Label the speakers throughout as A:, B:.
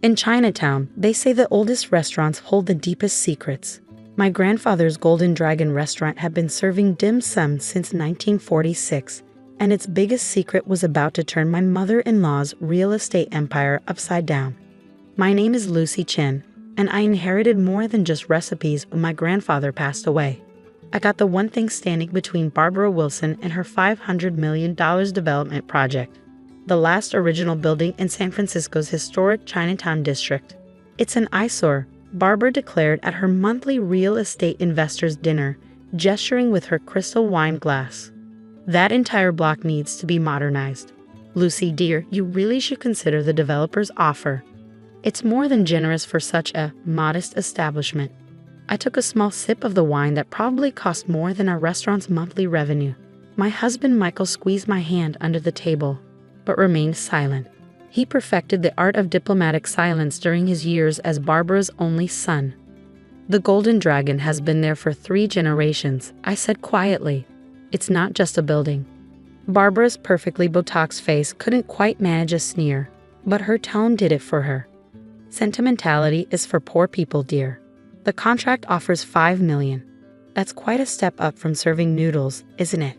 A: In Chinatown, they say the oldest restaurants hold the deepest secrets. My grandfather's Golden Dragon restaurant had been serving dim sum since 1946, and its biggest secret was about to turn my mother-in-law's real estate empire upside down. My name is Lucy Chin, and I inherited more than just recipes when my grandfather passed away. I got the one thing standing between Barbara Wilson and her $500 million development project, the last original building in San Francisco's historic Chinatown district. It's an eyesore, Barbara declared at her monthly real estate investors' dinner, gesturing with her crystal wine glass. That entire block needs to be modernized. Lucy, dear, you really should consider the developer's offer. It's more than generous for such a modest establishment. I took a small sip of the wine that probably cost more than our restaurant's monthly revenue. My husband Michael squeezed my hand under the table, but remained silent. He perfected the art of diplomatic silence during his years as Barbara's only son. The Golden Dragon has been there for 3 generations, I said quietly. It's not just a building. Barbara's perfectly Botoxed face couldn't quite manage a sneer, but her tone did it for her. Sentimentality is for poor people, dear. The contract offers $5 million. That's quite a step up from serving noodles, isn't it?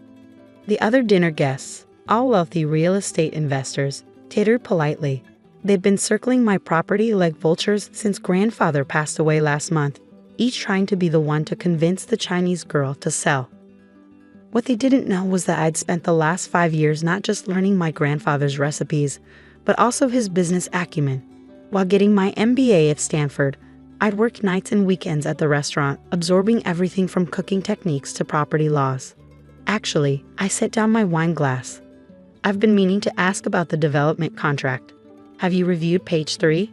A: The other dinner guests, all wealthy real estate investors, tittered politely. They've been circling my property like vultures since grandfather passed away last month, each trying to be the one to convince the Chinese girl to sell. What they didn't know was that I'd spent the last 5 years not just learning my grandfather's recipes, but also his business acumen. While getting my MBA at Stanford, I'd work nights and weekends at the restaurant, absorbing everything from cooking techniques to property laws. Actually, I set down my wine glass. I've been meaning to ask about the development contract. Have you reviewed page 3?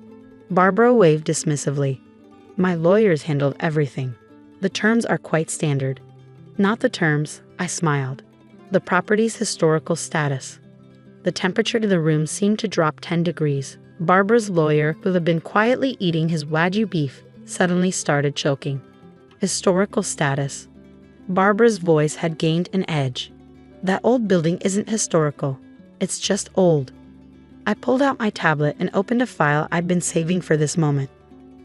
A: Barbara waved dismissively. My lawyers handled everything. The terms are quite standard. Not the terms, I smiled. The property's historical status. The temperature to the room seemed to drop 10 degrees. Barbara's lawyer, who had been quietly eating his Wagyu beef, suddenly started choking. Historical status. Barbara's voice had gained an edge. That old building isn't historical. It's just old. I pulled out my tablet and opened a file I'd been saving for this moment.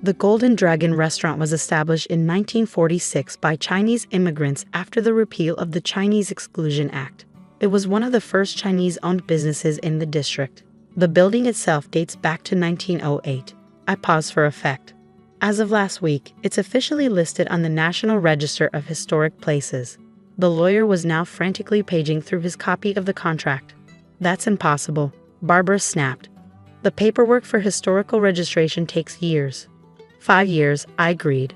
A: The Golden Dragon restaurant was established in 1946 by Chinese immigrants after the repeal of the Chinese Exclusion Act. It was one of the first Chinese-owned businesses in the district. The building itself dates back to 1908. I paused for effect. As of last week, it's officially listed on the National Register of Historic Places. The lawyer was now frantically paging through his copy of the contract. That's impossible, Barbara snapped. The paperwork for historical registration takes years. 5 years, I agreed.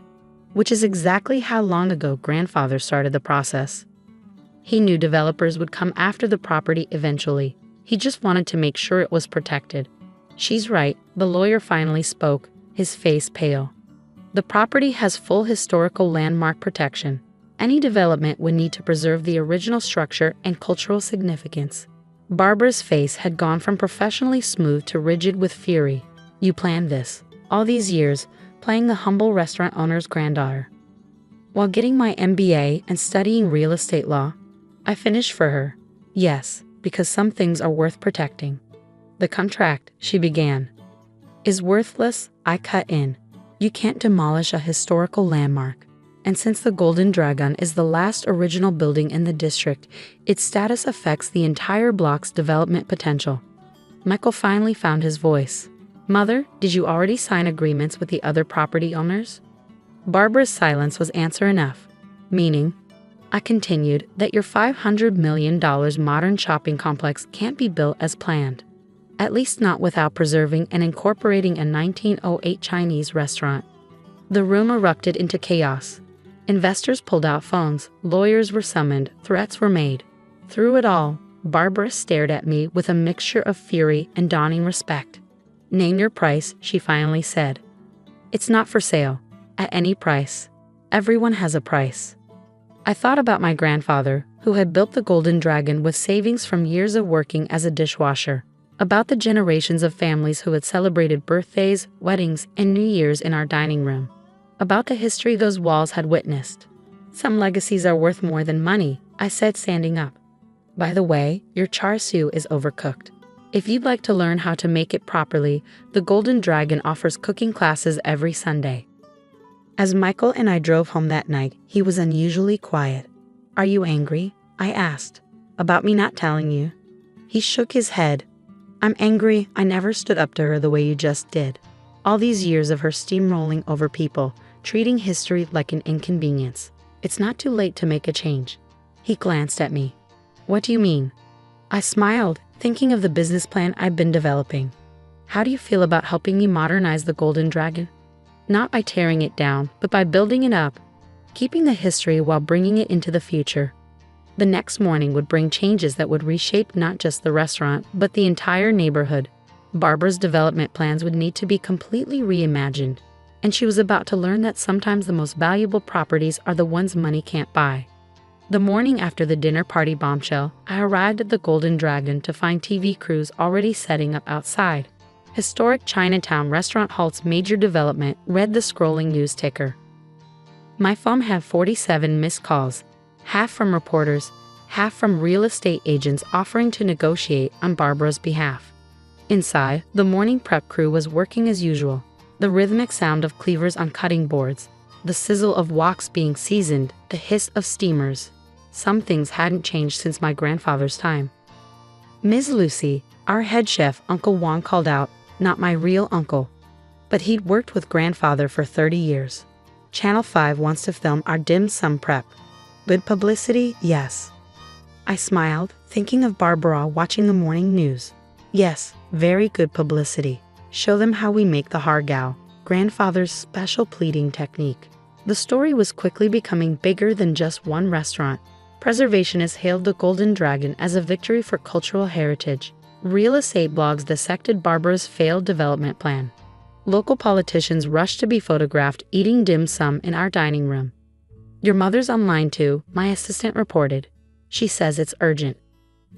A: Which is exactly how long ago grandfather started the process. He knew developers would come after the property eventually. He just wanted to make sure it was protected. She's right, the lawyer finally spoke, his face pale. The property has full historical landmark protection. Any development would need to preserve the original structure and cultural significance. Barbara's face had gone from professionally smooth to rigid with fury. You planned this, all these years, playing the humble restaurant owner's granddaughter. While getting my MBA and studying real estate law, I finished for her. Yes, because some things are worth protecting. The contract, she began, is worthless, I cut in. You can't demolish a historical landmark. And since the Golden Dragon is the last original building in the district, its status affects the entire block's development potential. Michael finally found his voice. Mother, did you already sign agreements with the other property owners? Barbara's silence was answer enough. Meaning? I continued, that your $500 million modern shopping complex can't be built as planned. At least not without preserving and incorporating a 1908 Chinese restaurant. The room erupted into chaos. Investors pulled out phones, lawyers were summoned, threats were made. Through it all, Barbara stared at me with a mixture of fury and dawning respect. Name your price, she finally said. It's not for sale. At any price. Everyone has a price. I thought about my grandfather, who had built the Golden Dragon with savings from years of working as a dishwasher. About the generations of families who had celebrated birthdays, weddings, and New Year's in our dining room. About the history those walls had witnessed. Some legacies are worth more than money, I said, standing up. By the way, your char siu is overcooked. If you'd like to learn how to make it properly, the Golden Dragon offers cooking classes every Sunday. As Michael and I drove home that night, he was unusually quiet. "Are you angry?" I asked. "About me not telling you?" He shook his head. "I'm angry I never stood up to her the way you just did. All these years of her steamrolling over people, treating history like an inconvenience. It's not too late to make a change." He glanced at me. "What do you mean?" I smiled, thinking of the business plan I've been developing. "How do you feel about helping me modernize the Golden Dragon? Not by tearing it down, but by building it up, keeping the history while bringing it into the future." The next morning would bring changes that would reshape not just the restaurant, but the entire neighborhood. Barbara's development plans would need to be completely reimagined, and she was about to learn that sometimes the most valuable properties are the ones money can't buy. The morning after the dinner party bombshell, I arrived at the Golden Dragon to find TV crews already setting up outside. Historic Chinatown restaurant halts major development, read the scrolling news ticker. My phone had 47 missed calls, half from reporters, half from real estate agents offering to negotiate on Barbara's behalf. Inside, the morning prep crew was working as usual. The rhythmic sound of cleavers on cutting boards, the sizzle of woks being seasoned, the hiss of steamers. Some things hadn't changed since my grandfather's time. "Ms. Lucy, our head chef, Uncle Juan, called out, not my real uncle. But he'd worked with grandfather for 30 years. Channel 5 wants to film our dim sum prep. Good publicity, yes." I smiled, thinking of Barbara watching the morning news. "Yes, very good publicity. Show them how we make the hargao, grandfather's special pleating technique." The story was quickly becoming bigger than just one restaurant. Preservationists hailed the Golden Dragon as a victory for cultural heritage. Real estate blogs dissected Barbara's failed development plan. Local politicians rushed to be photographed eating dim sum in our dining room. "Your mother's online too," my assistant reported. "She says it's urgent."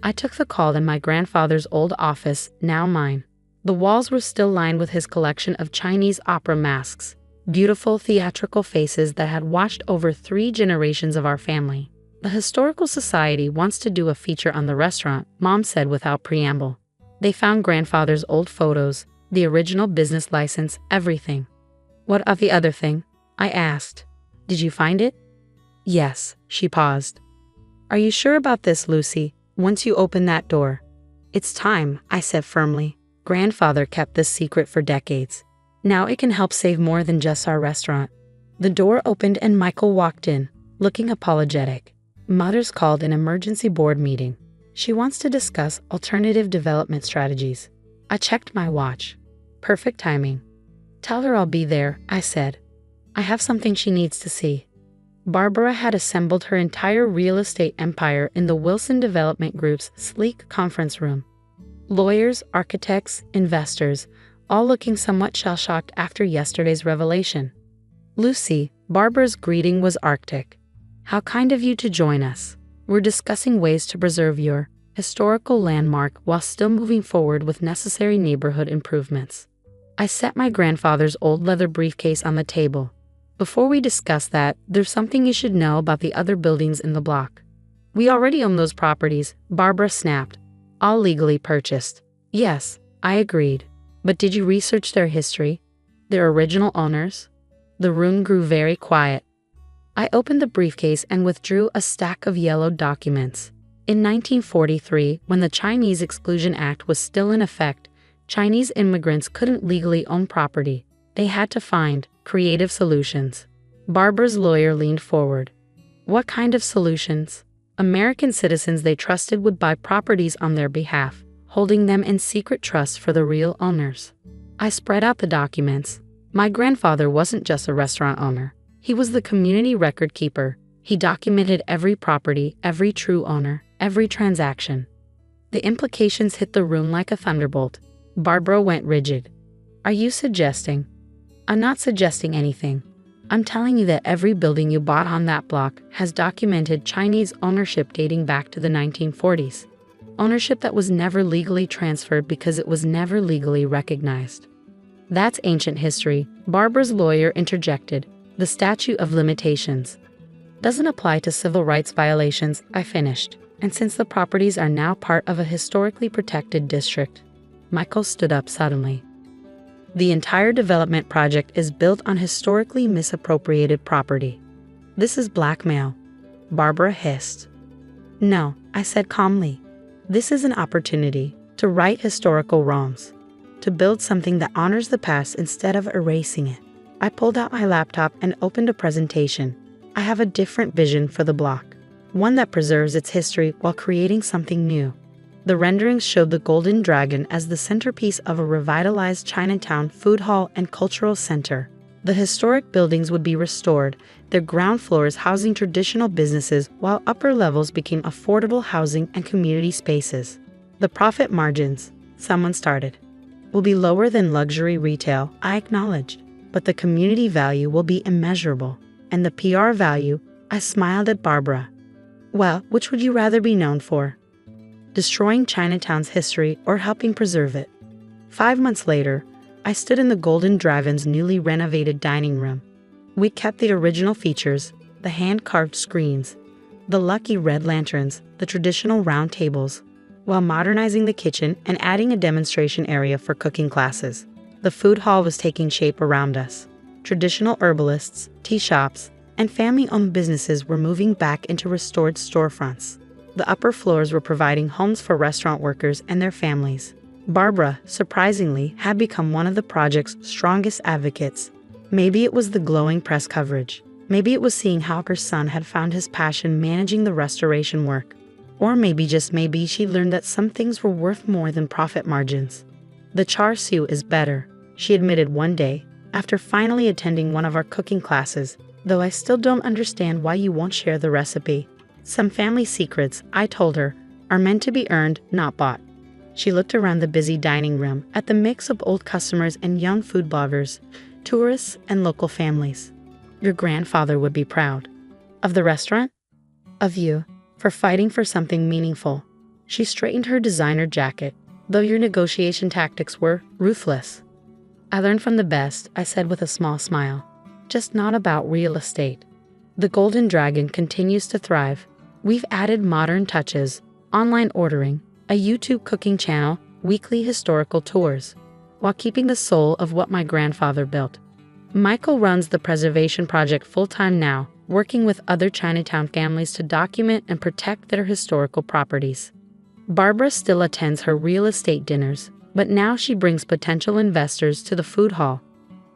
A: I took the call in my grandfather's old office, now mine. The walls were still lined with his collection of Chinese opera masks, beautiful theatrical faces that had watched over 3 generations of our family. "The Historical Society wants to do a feature on the restaurant," Mom said without preamble. They found grandfather's old photos, the original business license, everything. "What of the other thing?" I asked. "Did you find it?" "Yes," she paused. "Are you sure about this, Lucy? Once you open that door." "It's time," I said firmly. "Grandfather kept this secret for decades. Now it can help save more than just our restaurant." The door opened and Michael walked in, looking apologetic. "Mother's called an emergency board meeting. She wants to discuss alternative development strategies." I checked my watch. Perfect timing. "Tell her I'll be there," I said. "I have something she needs to see." Barbara had assembled her entire real estate empire in the Wilson Development Group's sleek conference room. Lawyers, architects, investors, all looking somewhat shell-shocked after yesterday's revelation. "Lucy," Barbara's greeting was arctic. "How kind of you to join us. We're discussing ways to preserve your historical landmark while still moving forward with necessary neighborhood improvements." I set my grandfather's old leather briefcase on the table. "Before we discuss that, there's something you should know about the other buildings in the block." "We already own those properties," Barbara snapped. "All legally purchased." "Yes," I agreed. "But did you research their history? Their original owners?" The room grew very quiet. I opened the briefcase and withdrew a stack of yellowed documents. In 1943, when the Chinese Exclusion Act was still in effect, Chinese immigrants couldn't legally own property. They had to find creative solutions. Barbara's lawyer leaned forward. "What kind of solutions?" "American citizens they trusted would buy properties on their behalf, holding them in secret trust for the real owners." I spread out the documents. My grandfather wasn't just a restaurant owner. He was the community record keeper. He documented every property, every true owner, every transaction. The implications hit the room like a thunderbolt. Barbara went rigid. "Are you suggesting?" "I'm not suggesting anything. I'm telling you that every building you bought on that block has documented Chinese ownership dating back to the 1940s. Ownership that was never legally transferred because it was never legally recognized." "That's ancient history," Barbara's lawyer interjected. "The statute of limitations doesn't apply to civil rights violations," I finished. And since the properties are now part of a historically protected district, Michael stood up suddenly. The entire development project is built on historically misappropriated property. This is blackmail, Barbara hissed. No, I said calmly. This is an opportunity to right historical wrongs, to build something that honors the past instead of erasing it. I pulled out my laptop and opened a presentation. I have a different vision for the block, one that preserves its history while creating something new. The renderings showed the Golden Dragon as the centerpiece of a revitalized Chinatown food hall and cultural center. The historic buildings would be restored, their ground floors housing traditional businesses while upper levels became affordable housing and community spaces. The profit margins, someone started, will be lower than luxury retail, I acknowledged, but the community value will be immeasurable. And the PR value, I smiled at Barbara. Well, which would you rather be known for? Destroying Chinatown's history or helping preserve it? 5 months later, I stood in the Golden Dragon's newly renovated dining room. We kept the original features, the hand-carved screens, the lucky red lanterns, the traditional round tables, while modernizing the kitchen and adding a demonstration area for cooking classes. The food hall was taking shape around us. Traditional herbalists, tea shops, and family-owned businesses were moving back into restored storefronts. The upper floors were providing homes for restaurant workers and their families. Barbara, surprisingly, had become one of the project's strongest advocates. Maybe it was the glowing press coverage. Maybe it was seeing how her son had found his passion managing the restoration work. Or maybe, just maybe, she learned that some things were worth more than profit margins. The char siu is better, she admitted one day, after finally attending one of our cooking classes, though I still don't understand why you won't share the recipe. Some family secrets, I told her, are meant to be earned, not bought. She looked around the busy dining room at the mix of old customers and young food bloggers, tourists, and local families. Your grandfather would be proud. Of the restaurant? Of you, for fighting for something meaningful. She straightened her designer jacket, though your negotiation tactics were ruthless. I learned from the best, I said with a small smile. Just not about real estate. The Golden Dragon continues to thrive. We've added modern touches, online ordering, a YouTube cooking channel, weekly historical tours, while keeping the soul of what my grandfather built. Michael runs the preservation project full-time now, working with other Chinatown families to document and protect their historical properties. Barbara still attends her real estate dinners, but now she brings potential investors to the food hall,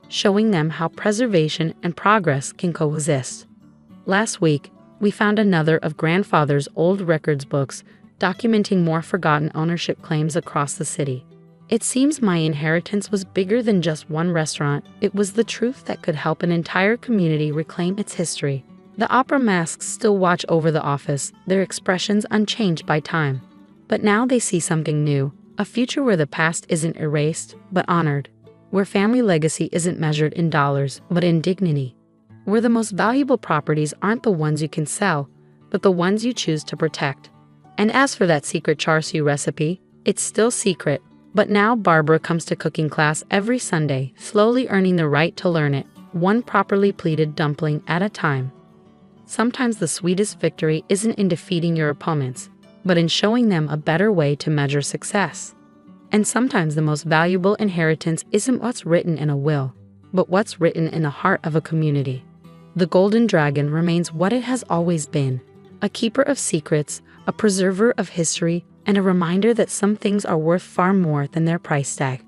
A: showing them how preservation and progress can coexist. Last week, we found another of grandfather's old records books documenting more forgotten ownership claims across the city. It seems my inheritance was bigger than just one restaurant. It was the truth that could help an entire community reclaim its history. The opera masks still watch over the office, their expressions unchanged by time. But now they see something new, a future where the past isn't erased, but honored, where family legacy isn't measured in dollars, but in dignity, where the most valuable properties aren't the ones you can sell, but the ones you choose to protect. And as for that secret char siu recipe, it's still secret, but now Barbara comes to cooking class every Sunday, slowly earning the right to learn it, one properly pleated dumpling at a time. Sometimes the sweetest victory isn't in defeating your opponents, but in showing them a better way to measure success. And sometimes the most valuable inheritance isn't what's written in a will, but what's written in the heart of a community. The Golden Dragon remains what it has always been, a keeper of secrets, a preserver of history, and a reminder that some things are worth far more than their price tag.